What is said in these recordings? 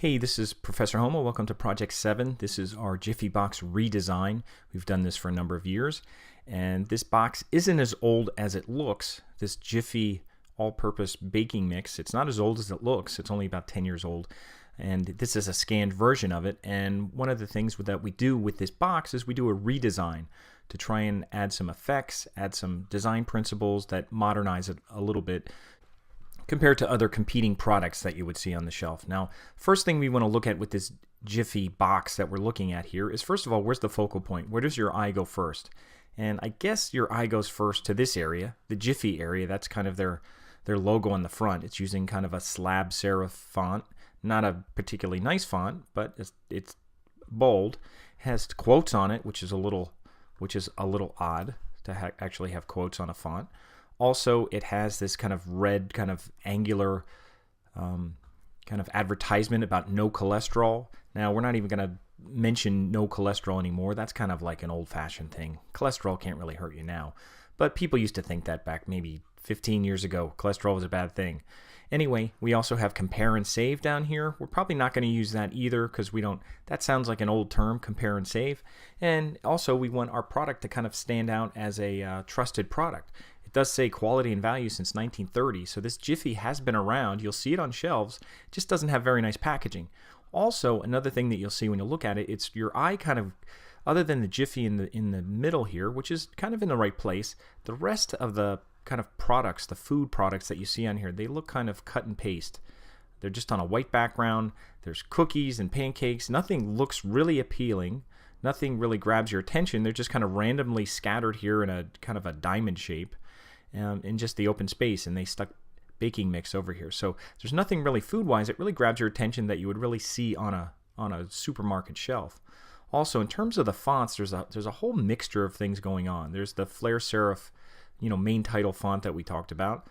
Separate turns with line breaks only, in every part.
Hey, this is Professor Homo. Welcome to Project 7. This is our Jiffy box redesign. We've done this for a number of years, and this box isn't as old as it looks. This Jiffy all-purpose baking mix, it's not as old as it looks. It's only about 10 years old, and this is a scanned version of it. And one of the things that we do with this box is we do a redesign to try and add some effects, add some design principles that modernize it a little bit compared to other competing products that you would see on the shelf. Now, first thing we want to look at with this Jiffy box that we're looking at here is, first of all, where's the focal point? Where does your eye go first? And I guess your eye goes first to this area, the Jiffy area. That's kind of their logo on the front. It's using kind of a slab serif font. Not a particularly nice font, but it's bold. It has quotes on it, which is a little odd to actually have quotes on a font. Also, it has this kind of red, kind of angular kind of advertisement about no cholesterol. Now, we're not even going to mention no cholesterol anymore. That's kind of like an old-fashioned thing. Cholesterol can't really hurt you now. But people used to think that back maybe 15 years ago. Cholesterol was a bad thing. Anyway, we also have compare and save down here. We're probably not going to use that either because we don't, that sounds like an old term, compare and save. And also, we want our product to kind of stand out as a trusted product. It does say quality and value since 1930, so this Jiffy has been around. You'll see it on shelves, it just doesn't have very nice packaging. Also, another thing that you'll see when you look at it, it's your eye kind of, other than the Jiffy in the middle here, which is kind of in the right place, the rest of the kind of products, the food products that you see on here, they look kind of cut and paste. They're just on a white background. There's cookies and pancakes. Nothing looks really appealing. Nothing really grabs your attention. They're just kind of randomly scattered here in a kind of a diamond shape in just the open space, and they stuck baking mix over here. So there's nothing really food-wise that really grabs your attention that you would really see on a supermarket shelf. Also, in terms of the fonts, there's a whole mixture of things going on. There's the flare serif, main title font that we talked about.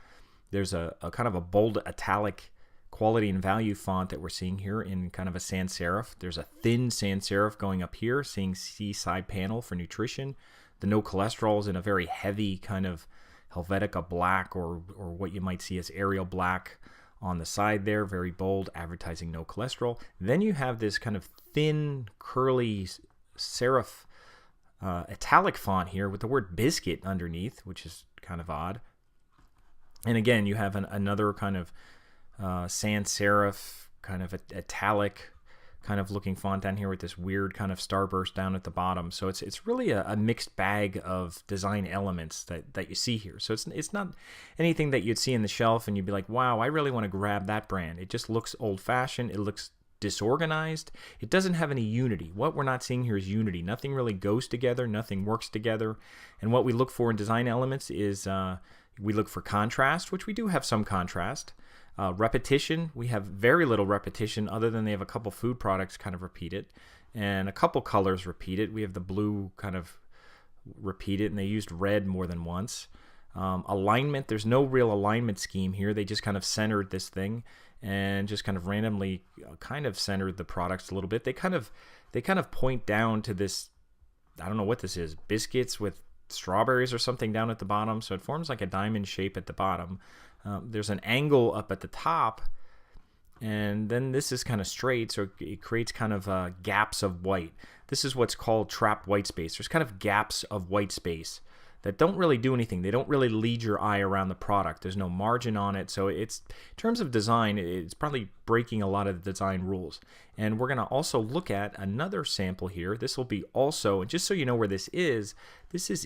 There's a kind of a bold italic quality and value font that we're seeing here in kind of a sans serif. There's a thin sans serif going up here, seeing C side panel for nutrition. The no cholesterol is in a very heavy kind of Helvetica black, or what you might see as Arial black on the side there, very bold, advertising no cholesterol. Then you have this kind of thin, curly serif italic font here with the word biscuit underneath, which is kind of odd. And again, you have another kind of sans serif, kind of italic kind of looking font down here with this weird kind of starburst down at the bottom. So it's really a mixed bag of design elements that you see here. So it's not anything that you'd see in the shelf and you'd be like, wow, I really want to grab that brand. It just looks old-fashioned. It looks disorganized. It doesn't have any unity. What we're not seeing here is unity. Nothing really goes together. Nothing works together. And what we look for in design elements is we look for contrast, which we do have some contrast. Repetition, we have very little repetition other than they have a couple food products kind of repeated, and a couple colors repeated. We have the blue kind of repeated, and they used red more than once. Alignment, there's no real alignment scheme here. They just kind of centered this thing and just kind of randomly kind of centered the products a little bit. They kind of point down to this, I don't know what this is, biscuits with strawberries or something down at the bottom, so it forms like a diamond shape at the bottom. There's an angle up at the top, and then this is kind of straight, so it creates kind of gaps of white. This is what's called trapped white space. There's kind of gaps of white space that don't really do anything. They don't really lead your eye around the product. There's no margin on it, so it's, in terms of design, it's probably breaking a lot of the design rules. And we're going to also look at another sample here. This will be also, and just so you know where this is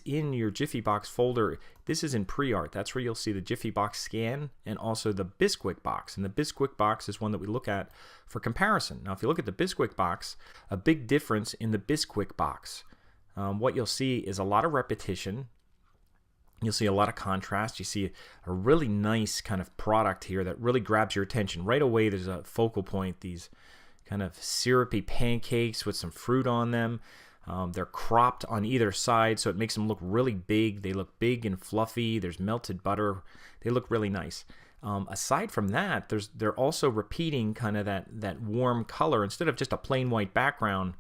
in your Jiffy box folder. This is in pre-art. That's where you'll see the Jiffy box scan and also the Bisquick box. And the Bisquick box is one that we look at for comparison. Now, if you look at the Bisquick box, a big difference in the Bisquick box. What you'll see is a lot of repetition. You'll see a lot of contrast. You see a really nice kind of product here that really grabs your attention. Right away, there's a focal point, these kind of syrupy pancakes with some fruit on them. They're cropped on either side, so it makes them look really big. They look big and fluffy. There's melted butter. They look really nice. Aside from that, they're also repeating kind of that warm color. Instead of just a plain white background,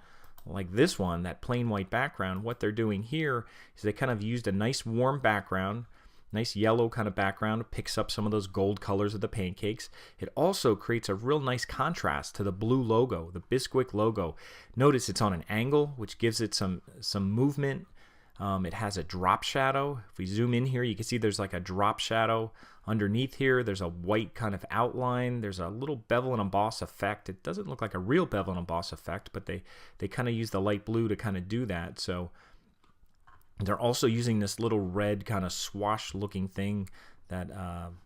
like this one, that plain white background, what they're doing here is they kind of used a nice warm background. nice yellow kind of background, picks up some of those gold colors of the pancakes. It also creates a real nice contrast to the blue logo, the Bisquick logo. Notice it's on an angle, which gives it some movement. It has a drop shadow. If we zoom in here, you can see there's like a drop shadow underneath here. There's a white kind of outline. There's a little bevel and emboss effect. It doesn't look like a real bevel and emboss effect, but they kind of use the light blue to kind of do that. So they're also using this little red kind of swash looking thing, that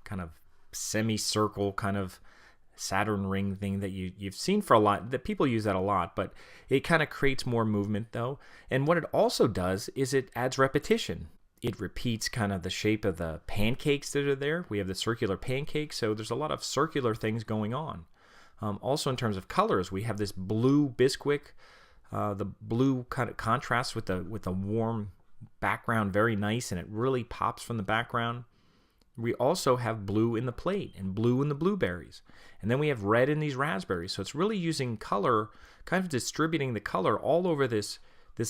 kind of semicircle kind of Saturn ring thing that you've seen for a lot, that people use that a lot, but it kind of creates more movement though. And what it also does is it adds repetition. It repeats kind of the shape of the pancakes that are there. We have the circular pancakes, so there's a lot of circular things going on. Also in terms of colors, we have this blue Bisquick. The blue kind of contrasts with the warm background very nice, and it really pops from the background. We also have blue in the plate and blue in the blueberries, and then we have red in these raspberries. So it's really using color, kind of distributing the color all over this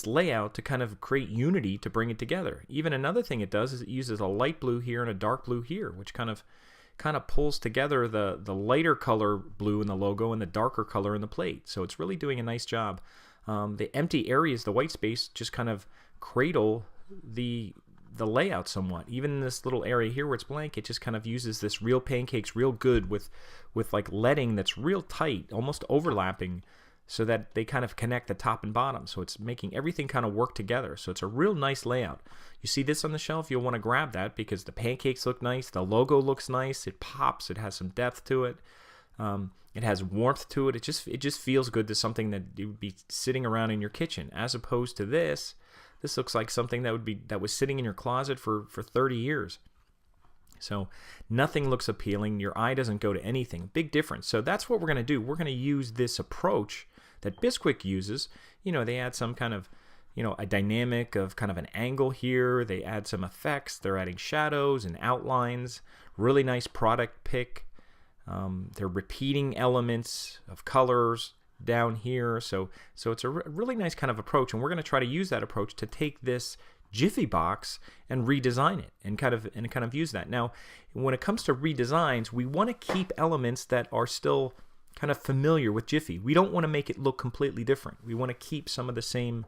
layout to kind of create unity, to bring it together. Even another thing it does is it uses a light blue here and a dark blue here, which kind of pulls together the lighter color blue in the logo and the darker color in the plate. So it's really doing a nice job. The empty areas, the white space, just kind of cradle the layout somewhat. Even in this little area here where it's blank, it just kind of uses this real pancakes real good with like leading that's real tight, almost overlapping, so that they kind of connect the top and bottom. So it's making everything kind of work together. So it's a real nice layout. You see this on the shelf, you'll want to grab that because the pancakes look nice, the logo looks nice, it pops, it has some depth to it. It has warmth to it. It just feels good to something that you would be sitting around in your kitchen, as opposed to this. This looks like something that was sitting in your closet for 30 years. So nothing looks appealing. Your eye doesn't go to anything. Big difference. So that's what we're going to do. We're going to use this approach that Bisquick uses. They add some kind of, a dynamic of kind of an angle here. They add some effects. They're adding shadows and outlines. Really nice product pick. They're repeating elements of colors down here, so it's a really nice kind of approach, and we're going to try to use that approach to take this Jiffy box and redesign it and kind of use that. Now, when it comes to redesigns, we want to keep elements that are still kind of familiar with Jiffy. We don't want to make it look completely different. We want to keep some of the same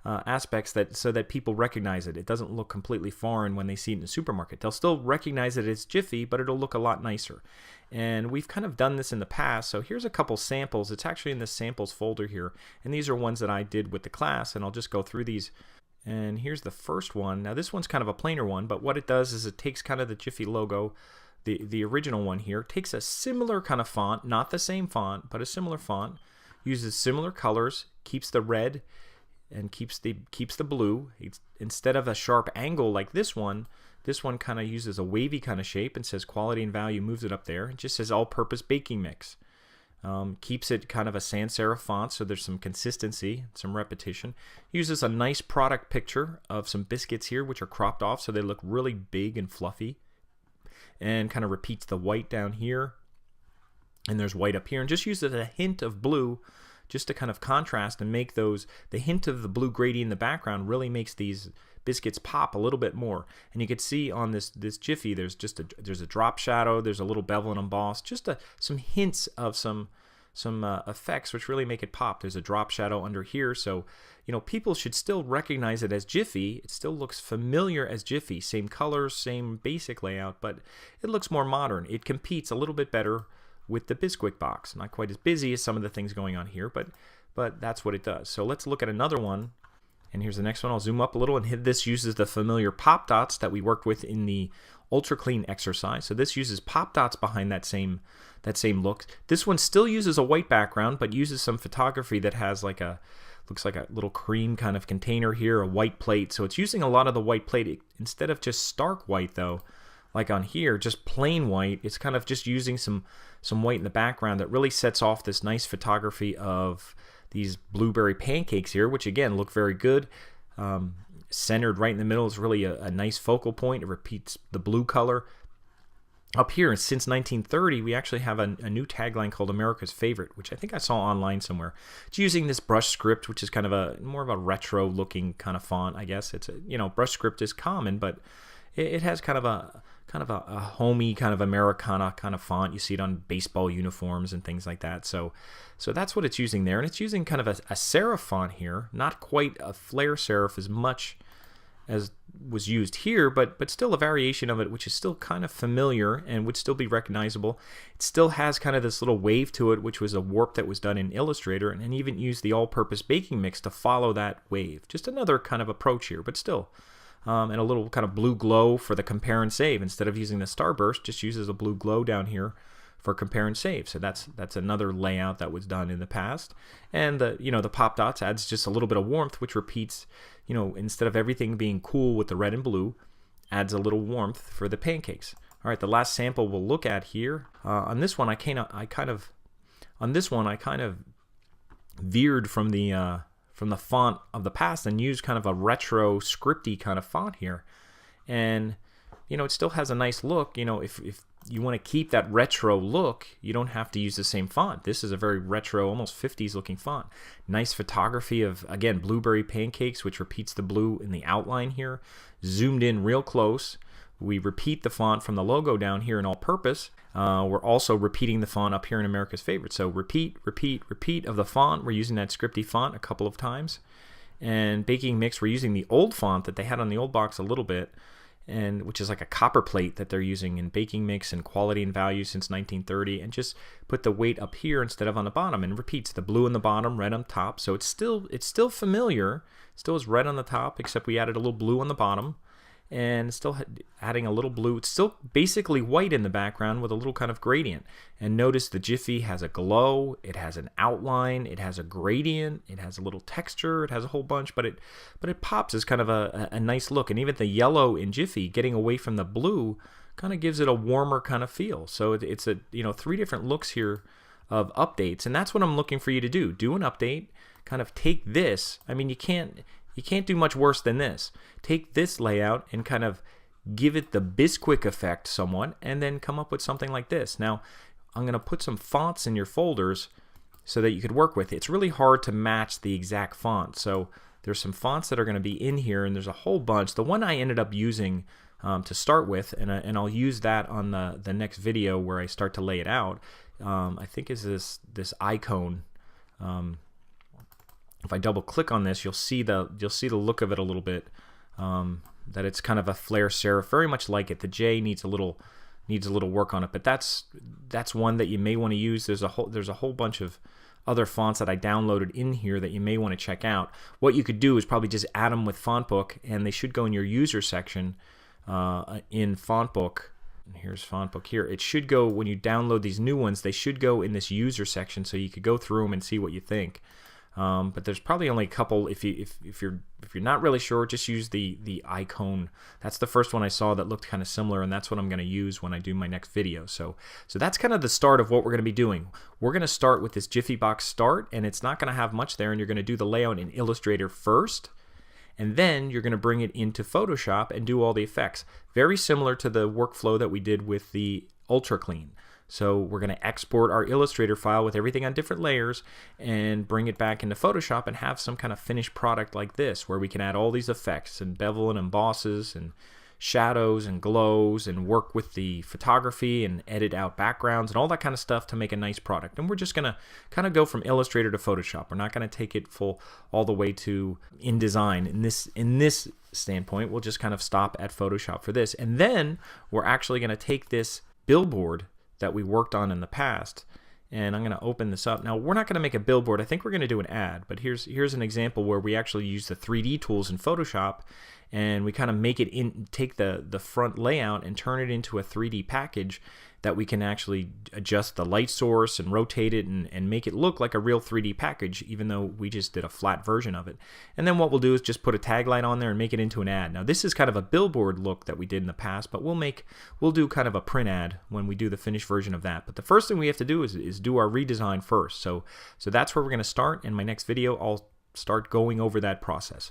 aspects so that people recognize it. It doesn't look completely foreign when they see it in the supermarket. They'll still recognize that it's Jiffy, but it'll look a lot nicer. And we've kind of done this in the past. So here's a couple samples. It's actually in the samples folder here. And these are ones that I did with the class, and I'll just go through these. And here's the first one. Now this one's kind of a plainer one, but what it does is it takes kind of the Jiffy logo, the original one here, takes a similar kind of font, not the same font, but a similar font, uses similar colors, keeps the red and keeps the blue. Instead of a sharp angle like this one kind of uses a wavy kind of shape and says quality and value, moves it up there. It just says all-purpose baking mix. Keeps it kind of a sans serif font, so there's some consistency, some repetition. Uses a nice product picture of some biscuits here, which are cropped off so they look really big and fluffy. And kind of repeats the white down here. And there's white up here. And just uses a hint of blue just to kind of contrast and make the hint of the blue gradient in the background really makes these biscuits pop a little bit more. And you can see on this Jiffy, there's a drop shadow, there's a little bevel and emboss, just some hints of some effects which really make it pop. There's a drop shadow under here, so people should still recognize it as Jiffy. It still looks familiar as Jiffy, same colors, same basic layout, but it looks more modern. It competes a little bit better with the Bisquick box. Not quite as busy as some of the things going on here, but that's what it does. So let's look at another one. And here's the next one. I'll zoom up a little, and this uses the familiar pop dots that we worked with in the Ultra Clean exercise. So this uses pop dots behind that same look. This one still uses a white background, but uses some photography that has looks like a little cream kind of container here, a white plate. So it's using a lot of the white plate. Instead of just stark white though, like on here, just plain white, it's kind of just using some white in the background that really sets off this nice photography of these blueberry pancakes here, which again look very good. Centered right in the middle is really a nice focal point. It repeats the blue color. Up here, since 1930, we actually have a new tagline called America's Favorite, which I think I saw online somewhere. It's using this brush script, which is kind of more of a retro looking kind of font, I guess. Brush script is common, but it has kind of a homey kind of Americana kind of font. You see it on baseball uniforms and things like that. So that's what it's using there, and it's using kind of a serif font here, not quite a flare serif as much as was used here, but still a variation of it, which is still kind of familiar and would still be recognizable. It still has kind of this little wave to it, which was a warp that was done in Illustrator, and even used the all-purpose baking mix to follow that wave. Just another kind of approach here, but still. And a little kind of blue glow for the compare and save. Instead of using the starburst, just uses a blue glow down here for compare and save. So that's another layout that was done in the past. And the pop dots adds just a little bit of warmth, which repeats, instead of everything being cool with the red and blue, adds a little warmth for the pancakes. All right, the last sample we'll look at here. On this one, I kind of veered from the font of the past and used kind of a retro scripty kind of font here. And it still has a nice look. If you want to keep that retro look, you don't have to use the same font. This is a very retro, almost 50s looking font. Nice photography of, again, blueberry pancakes, which repeats the blue in the outline here. Zoomed in real close. We repeat the font from the logo down here in all purpose. We're also repeating the font up here in America's Favorite. So repeat, repeat, repeat of the font. We're using that scripty font a couple of times. And baking mix, we're using the old font that they had on the old box a little bit, and which is like a copper plate that they're using in baking mix and quality and value since 1930, and just put the weight up here instead of on the bottom, and repeats the blue on the bottom, red on top. So it's still familiar. Still is red on the top, except we added a little blue on the bottom, and still adding a little blue. It's still basically white in the background with a little kind of gradient. And notice the Jiffy has a glow, it has an outline, it has a gradient, it has a little texture, it has a whole bunch, but it pops as kind of a nice look. And even the yellow in Jiffy, getting away from the blue, kind of gives it a warmer kind of feel. So it's a 3 different looks here of updates, and that's what I'm looking for you to do. Do an update, kind of take this. I mean, you can't do much worse than this. Take this layout and kind of give it the Bisquick effect somewhat, and then come up with something like this. Now, I'm going to put some fonts in your folders so that you could work with it. It's really hard to match the exact font. So there's some fonts that are going to be in here, and there's a whole bunch. The one I ended up using to start with, and I'll use that on the next video where I start to lay it out, I think is this icon. If I double click on this, you'll see the look of it a little bit. That it's kind of a flare serif, very much like it. The J needs a little work on it, but that's one that you may want to use. There's a whole bunch of other fonts that I downloaded in here that you may want to check out. What you could do is probably just add them with Fontbook, and they should go in your user section in Fontbook. And here's Fontbook here. It should go, when you download these new ones, they should go in this user section, so you could go through them and see what you think. But there's probably only a couple. If you're not really sure, just use the icon. That's the first one I saw that looked kind of similar, and that's what I'm going to use when I do my next video. So that's kind of the start of what we're going to be doing. We're going to start with this Jiffy box start, and it's not going to have much there, and you're going to do the layout in Illustrator first, and then you're going to bring it into Photoshop and do all the effects. Very similar to the workflow that we did with the Ultra Clean. So we're going to export our Illustrator file with everything on different layers and bring it back into Photoshop and have some kind of finished product like this, where we can add all these effects and bevel and embosses and shadows and glows and work with the photography and edit out backgrounds and all that kind of stuff to make a nice product. And we're just going to kind of go from Illustrator to Photoshop. We're not going to take it all the way to InDesign. In this standpoint, we'll just kind of stop at Photoshop for this. And then we're actually going to take this billboard that we worked on in the past, and I'm going to open this up. Now, we're not going to make a billboard. I think we're going to do an ad, but here's an example where we actually use the 3D tools in Photoshop, and we kind of make it take the front layout and turn it into a 3D package that we can actually adjust the light source and rotate it and make it look like a real 3D package, even though we just did a flat version of it. And then what we'll do is just put a tagline on there and make it into an ad. Now, this is kind of a billboard look that we did in the past, but we'll do kind of a print ad when we do the finished version of that. But the first thing we have to do is do our redesign first. So that's where we're going to start. In my next video, I'll start going over that process.